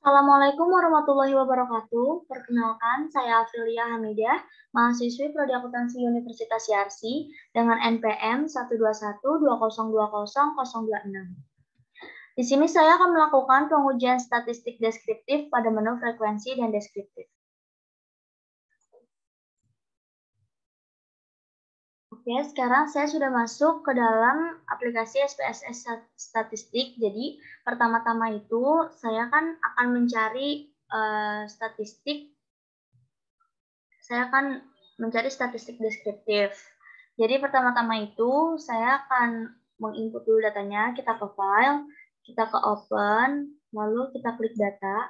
Assalamualaikum warahmatullahi wabarakatuh. Perkenalkan, saya Afilia Hamidah, mahasiswi Prodi Akuntansi Universitas Yarsi dengan NPM 12120202026. Di sini saya akan melakukan pengujian statistik deskriptif pada menu frekuensi dan deskriptif. Oke, sekarang saya sudah masuk ke dalam aplikasi SPSS Statistik. Jadi, pertama-tama itu saya kan akan mencari statistik. Saya akan mencari statistik deskriptif. Jadi, pertama-tama itu saya akan menginput dulu datanya. Kita ke file, kita ke open, lalu kita klik data.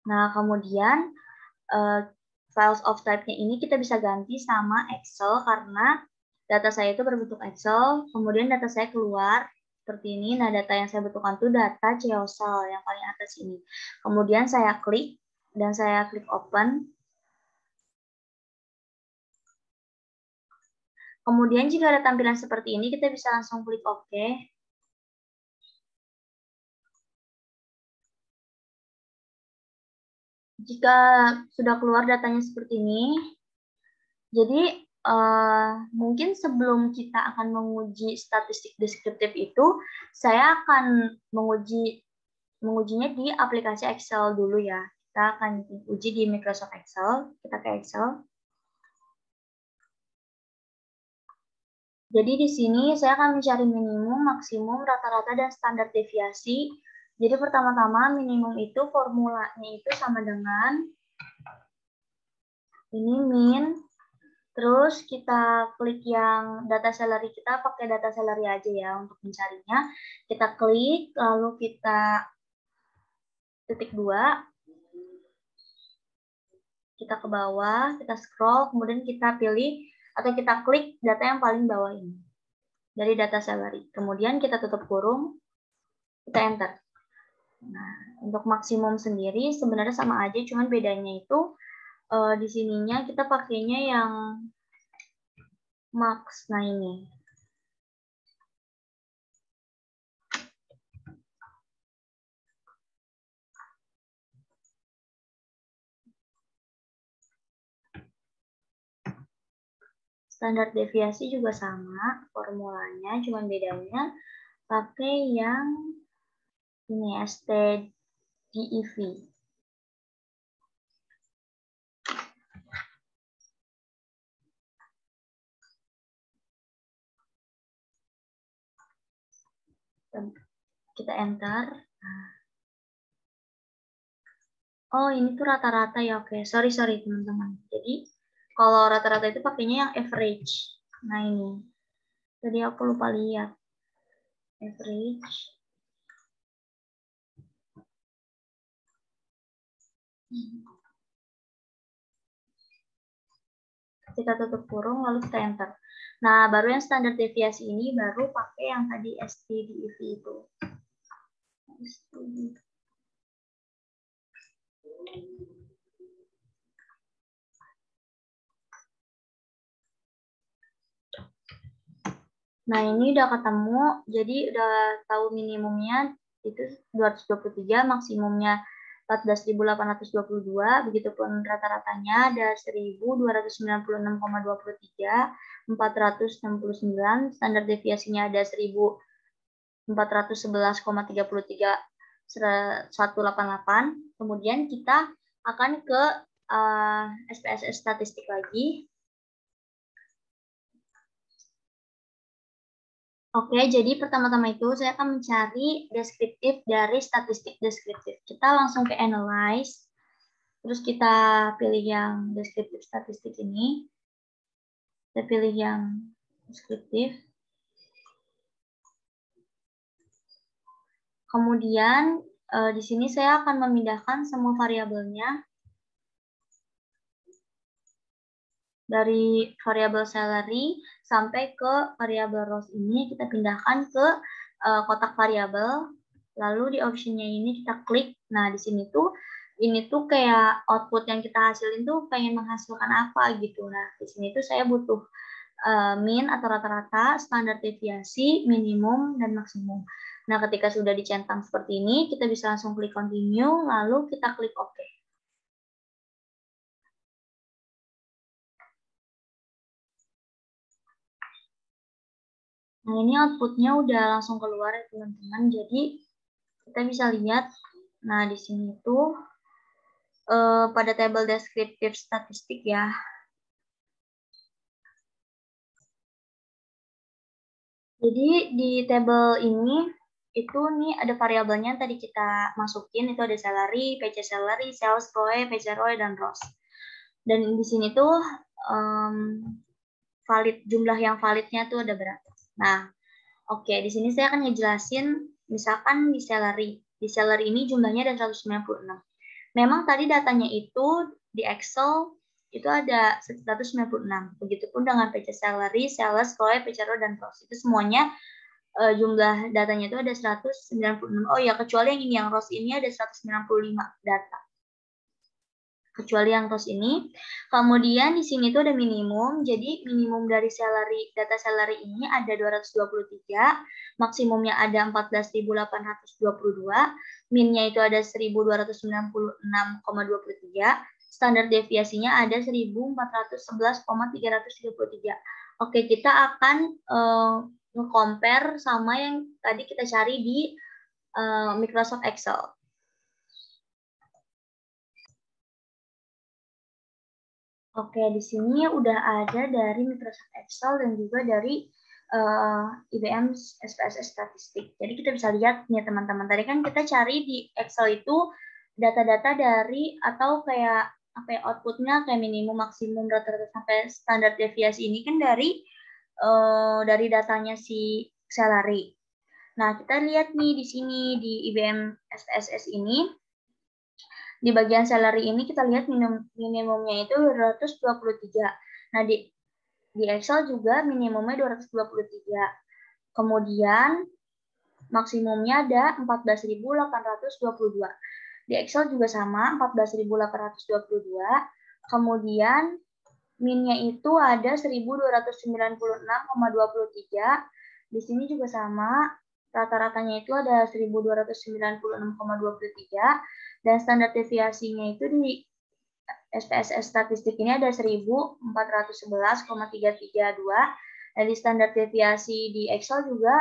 Nah, kemudian files of type-nya ini kita bisa ganti sama Excel karena data saya itu berbentuk Excel, kemudian data saya keluar seperti ini. Nah, data yang saya butuhkan itu data Ceosal yang paling atas ini. Kemudian saya klik dan saya klik open. Kemudian jika ada tampilan seperti ini, kita bisa langsung klik OK. Jika sudah keluar datanya seperti ini, jadi mungkin sebelum kita akan menguji statistik deskriptif itu, saya akan mengujinya di aplikasi Excel dulu ya. Kita akan uji di Microsoft Excel. Kita ke Excel. Jadi di sini saya akan mencari minimum, maksimum, rata-rata, dan standar deviasi. Jadi pertama-tama minimum itu formulanya itu sama dengan ini min. Terus kita klik yang data salary, kita pakai data salary aja ya untuk mencarinya. Kita klik, lalu kita titik 2. Kita ke bawah, kita scroll, kemudian kita pilih atau kita klik data yang paling bawah ini. Dari data salary. Kemudian kita tutup kurung, kita enter. Nah, untuk maksimum sendiri sebenarnya sama aja, cuman bedanya itu di sininya kita pakainya yang max. Nah, ini. Standar deviasi juga sama formulanya, cuman bedanya pakai yang ini STDEV. Kita enter. Oh, ini tuh rata-rata ya. Oke, sorry teman-teman. Jadi kalau rata-rata itu pakainya yang average. Nah, ini. Tadi aku lupa lihat. Average. Kita tutup kurung, lalu kita enter. Nah, baru yang standar deviasi ini baru pakai yang tadi STDEV itu. Nah, ini udah ketemu, jadi udah tahu minimumnya itu 223, maksimumnya 14.822, begitupun rata-ratanya ada 1.296,23, 469, standar deviasinya ada 1.411,33, 188. Kemudian kita akan ke SPSS statistik lagi. Oke, jadi pertama-tama itu saya akan mencari deskriptif dari statistik deskriptif. Kita langsung ke analyze, terus kita pilih yang deskriptif statistik ini. Kita pilih yang deskriptif. Kemudian di sini saya akan memindahkan semua variabelnya. Dari variabel salary sampai ke variabel rows ini kita pindahkan ke kotak variabel. Lalu di optionnya ini kita klik. Nah, di sini tuh ini tuh kayak output yang kita hasilin tuh pengen menghasilkan apa gitu. Nah, di sini tuh saya butuh min atau rata-rata, standar deviasi, minimum, dan maksimum. Nah, ketika sudah dicentang seperti ini, kita bisa langsung klik continue, lalu kita klik OK. Nah, ini outputnya udah langsung keluar ya teman-teman. Jadi, kita bisa lihat, nah di sini tuh pada tabel deskriptif statistik ya. Jadi di tabel ini itu nih ada variabelnya yang tadi kita masukin, itu ada salary, PC salary, sales ROE, PC ROE, dan ROS. Dan di sini tuh valid, jumlah yang validnya tuh ada berapa. Nah, oke, di sini saya akan ngejelasin misalkan di salary. Di salary ini jumlahnya ada 196. Memang tadi datanya itu di Excel itu ada 196. Begitupun dengan PC salary, sales, ROE, PC ROE, dan ROS. Itu semuanya jumlah datanya itu ada 196. Oh ya, kecuali yang ini, yang ROS ini ada 195 data. Kecuali yang ROS ini. Kemudian di sini tuh ada minimum. Jadi minimum dari salary, data salary ini ada 223, maksimumnya ada 14.822, minnya itu ada 1.296,23, standar deviasinya ada 1.411,333. Oke, kita akan nge-compare sama yang tadi kita cari di Microsoft Excel. Oke, di sini udah ada dari Microsoft Excel dan juga dari IBM SPSS Statistik. Jadi kita bisa lihat nih teman-teman. Tadi kan kita cari di Excel itu data-data dari atau kayak apa ya, outputnya kayak minimum, maksimum, rata-rata sampai standar deviasi ini kan dari datanya si salary. Nah, kita lihat nih di sini di IBM SPSS ini. Di bagian salary ini kita lihat minimumnya itu 223. Nah, di Excel juga minimumnya 223. Kemudian maksimumnya ada 14.822. Di Excel juga sama, 14.822. Kemudian minnya itu ada 1.296,23. Di sini juga sama, rata-ratanya itu ada 1.296,23. Dan standar deviasinya itu di SPSS statistik ini ada 1.411,332. Dan di standar deviasi di Excel juga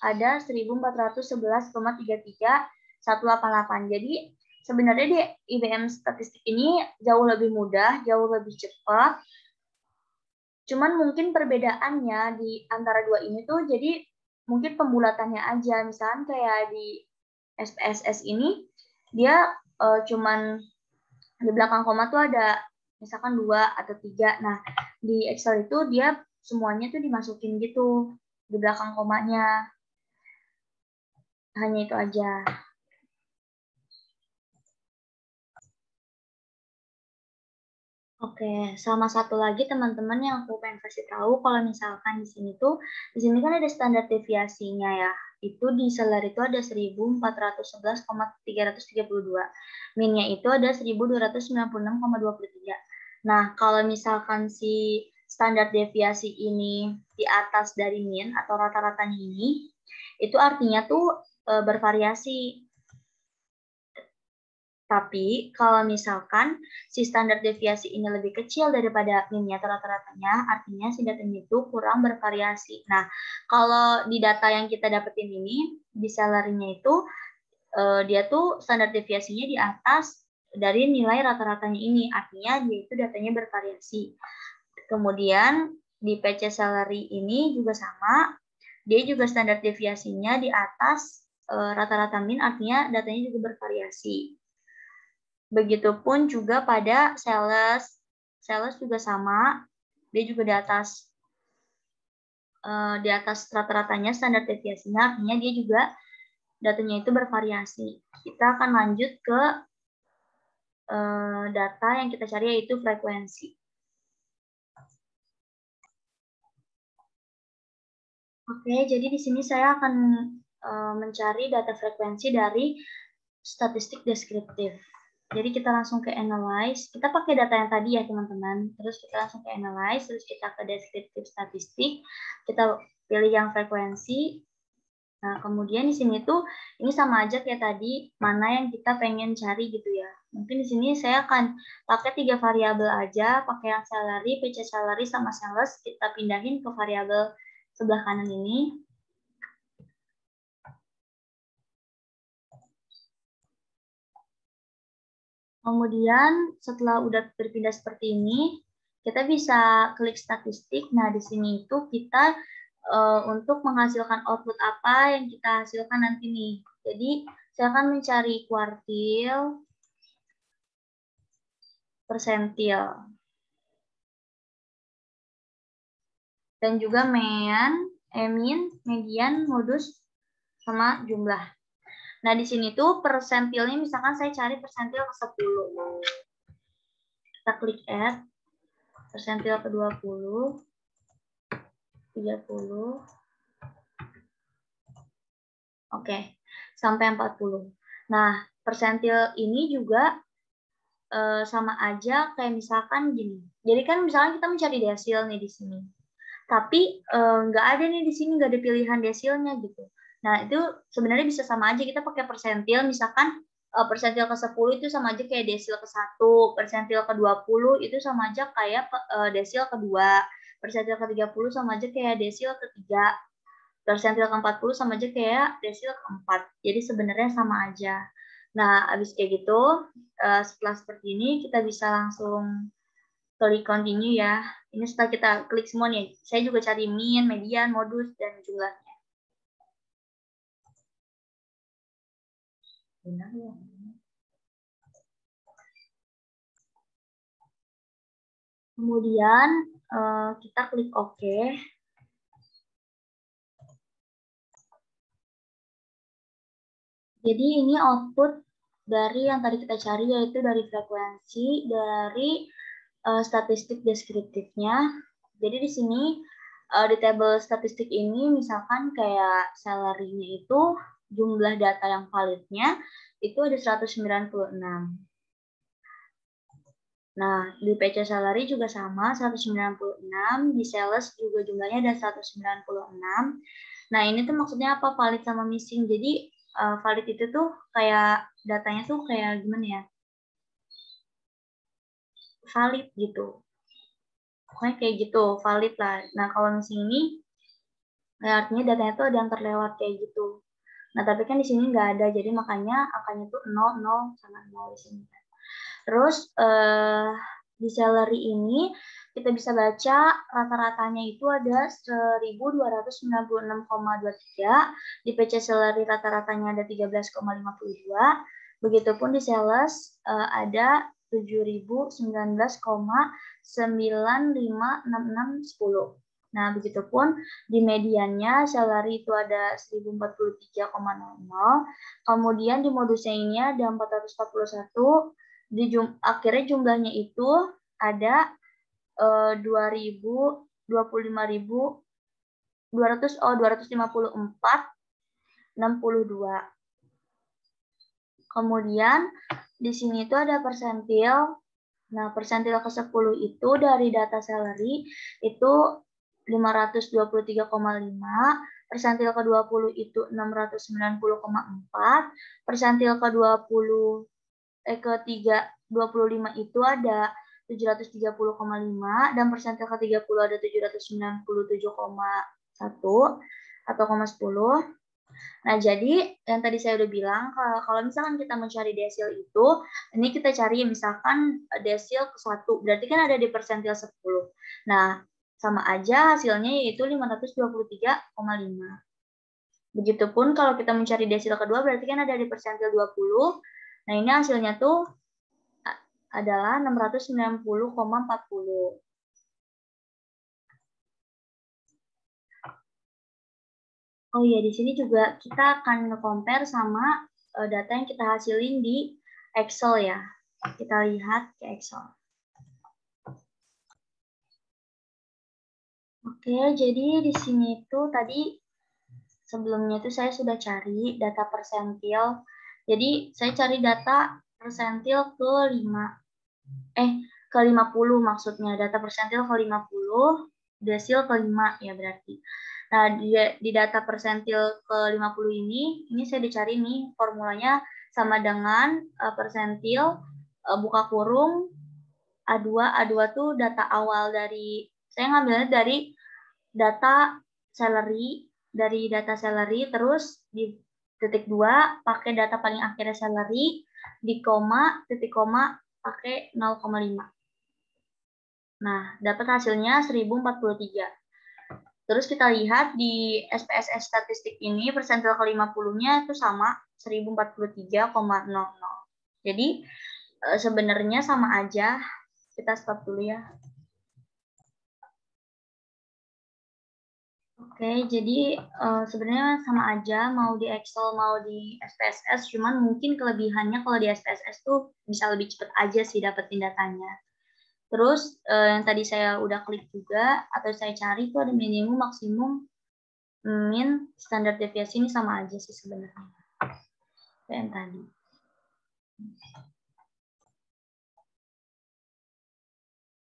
ada 1.411,33188. Jadi sebenarnya di IBM statistik ini jauh lebih mudah, jauh lebih cepat. Cuman mungkin perbedaannya di antara dua ini tuh jadi mungkin pembulatannya aja. Misalnya kayak di SPSS ini dia cuman di belakang koma tuh ada misalkan 2 atau 3. Nah, di Excel itu dia semuanya tuh dimasukin gitu di belakang komanya. Hanya itu aja. Oke, sama satu lagi teman-teman yang aku pengen kasih tahu, kalau misalkan di sini kan ada standar deviasinya ya. Itu di salary itu ada 1.411,332. Minnya itu ada 1.296,23. Nah, kalau misalkan si standar deviasi ini di atas dari min atau rata-ratanya ini, itu artinya tuh bervariasi. Tapi kalau misalkan si standar deviasi ini lebih kecil daripada min-nya atau rata-ratanya, artinya si datanya itu kurang bervariasi. Nah, kalau di data yang kita dapetin ini, di salary-nya itu, dia tuh standar deviasinya di atas dari nilai rata-ratanya ini, artinya dia itu datanya bervariasi. Kemudian di PC salary ini juga sama, dia juga standar deviasinya di atas rata-rata min, artinya datanya juga bervariasi. Begitupun juga pada sales. Sales juga sama, dia juga di atas rata-ratanya standar deviasinya, artinya dia juga datanya itu bervariasi. Kita akan lanjut ke data yang kita cari, yaitu frekuensi. Oke, jadi di sini saya akan mencari data frekuensi dari statistik deskriptif. Jadi kita langsung ke analyze. Kita pakai data yang tadi ya teman-teman. Terus kita langsung ke analyze, terus kita ke deskriptif statistik. Kita pilih yang frekuensi. Nah, kemudian di sini tuh ini sama aja kayak tadi, mana yang kita pengen cari gitu ya. Mungkin di sini saya akan pakai 3 variabel aja, pakai yang salary, PC salary, sama sales. Kita pindahin ke variabel sebelah kanan ini. Kemudian setelah udah berpindah seperti ini, kita bisa klik statistik. Nah, di sini itu kita untuk menghasilkan output apa yang kita hasilkan nanti nih. Jadi, saya akan mencari kuartil, persentil, dan juga mean, median, modus, sama jumlah. Nah, di sini tuh persentilnya misalkan saya cari persentil ke 10. Kita klik add, persentil ke 20, 30, oke, sampai 40. Nah, persentil ini juga sama aja kayak misalkan gini. Jadi kan misalkan kita mencari desil nih di sini. Tapi nggak ada nih di sini, nggak ada pilihan desilnya gitu. Nah, itu sebenarnya bisa sama aja kita pakai persentil. Misalkan persentil ke 10 itu sama aja kayak desil ke 1. Persentil ke 20 itu sama aja kayak desil ke 2. Persentil ke 30 sama aja kayak desil ke 3. Persentil ke 40 sama aja kayak desil ke 4. Jadi sebenarnya sama aja. Nah, habis kayak gitu, setelah seperti ini, kita bisa langsung klik continue ya. Ini setelah kita klik semua nih, saya juga cari mean, median, modus, dan jumlahnya. Benar ya. Kemudian kita klik OK. Jadi ini output dari yang tadi kita cari, yaitu dari frekuensi, dari statistik deskriptifnya. Jadi di sini di tabel statistik ini misalkan kayak salary-nya itu jumlah data yang validnya itu ada 196. Nah, di PC salary juga sama 196, di sales juga jumlahnya ada 196. Nah, ini tuh maksudnya apa, valid sama missing. Jadi valid itu tuh kayak datanya tuh kayak gimana ya? Valid gitu. Pokoknya kayak gitu, valid lah. Nah, kalau missing ini artinya datanya tuh ada yang terlewat kayak gitu. Nah, tapi kan di sini nggak ada, jadi makanya angkanya tuh 0, 0, sama 0 di sini. Terus di salary ini kita bisa baca rata-ratanya itu ada 1.296,23. Di PC salary rata-ratanya ada 13,52. Begitupun di sales ada 7.019,956610. Nah, begitupun di mediannya salary itu ada 1043,00. Kemudian di modusnya ini ada 441. Akhirnya jumlahnya itu ada 254,62. Kemudian di sini itu ada persentil. Nah, persentil ke 10 itu dari data salary itu 523,5, persentil ke 20 itu 690,4, persentil ke 25 itu ada 730,5, dan persentil ke 30 ada 797,1 atau 10. Nah, jadi yang tadi saya udah bilang, kalau misalkan kita mencari desil itu, ini kita cari misalkan desil ke 1, berarti kan ada di persentil 10. Nah, sama aja hasilnya yaitu 523,5. Begitupun kalau kita mencari desil kedua, berarti kan ada di persentil 20. Nah, ini hasilnya tuh adalah 690,40. Oh iya, di sini juga kita akan nge-compare sama data yang kita hasilin di Excel ya. Kita lihat ke Excel. Oke, jadi di sini tuh tadi sebelumnya tuh saya sudah cari data persentil. Jadi saya cari data persentil ke 50 maksudnya. Data persentil ke 50, desil ke 5 ya berarti. Nah, di data persentil ke-50 ini saya dicari nih formulanya sama dengan persentil buka kurung A2. A2 tuh data awal dari, saya ngambilnya dari data salary, terus di titik 2 pakai data paling akhirnya salary, di koma, titik koma pakai 0,5. Nah, dapat hasilnya 1043. Terus kita lihat di SPSS statistik ini persentil ke-50-nya itu sama 1043,00. Jadi sebenarnya sama aja. Kita stop dulu ya. Oke, jadi sebenarnya sama aja mau di Excel mau di SPSS, cuman mungkin kelebihannya kalau di SPSS tuh bisa lebih cepat aja sih dapetin datanya. Terus yang tadi saya udah klik juga atau saya cari tuh ada minimum, maksimum, min, standar deviasi ini sama aja sih sebenarnya. Kayak yang tadi.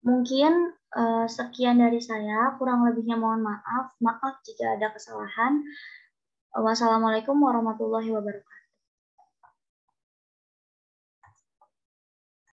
Mungkin sekian dari saya, kurang lebihnya mohon maaf. Maaf jika ada kesalahan. Wassalamualaikum warahmatullahi wabarakatuh.